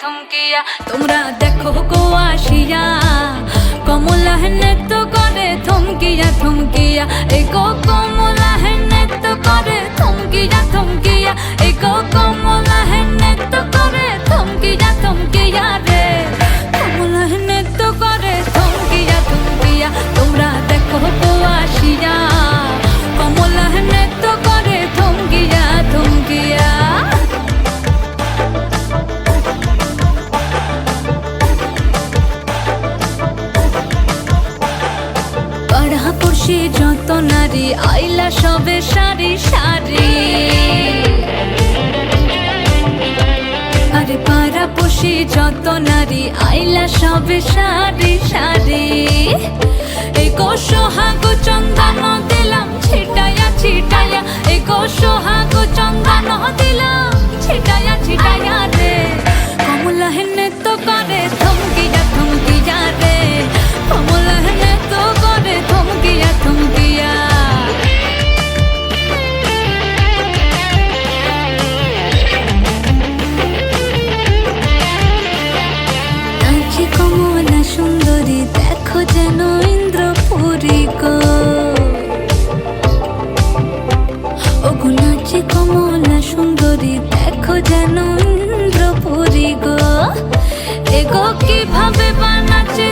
থমকিয়া তোমরা দেখো গো আসিয়া কমলা নৃত্য করে থমকিয়া থমকিয়া এই গো কমলা নৃত্য করে থমকিয়া থমকিয়া এই গো কমলা নৃত্য করে থমকিয়া থমকিয়া রে কমলা নৃত্য করে থমকিয়া থমকিয়া তোমরা দেখো গো আসিয়া কমলা নৃত্য করে থমকিয়া থমকিয়া পড়শি যত নারী আইলা সবে সারি সারি আরে পাড়া পড়শি যত নারী আইলা সবে সারি সারি এই গো সোহাগ চন্দন দিলাম ছিটায়া ছিটায়া এই গো সোহাগ চন্দন দিলাম ছিটায়া ছিটায়া রে কমলা নৃত্য করে থমকিয়া থমকিয়া রে কমলা নৃত্য করে থমকিয়া থমকিয়া নাচে কমলা সুন্দরী দেখো যেন ইন্দ্রপুরী গো ওগো নাচে কমলা সুন্দরী দেখো যেন ইন্দ্রপুরী গো এগো কিভাবে বানাচ্ছে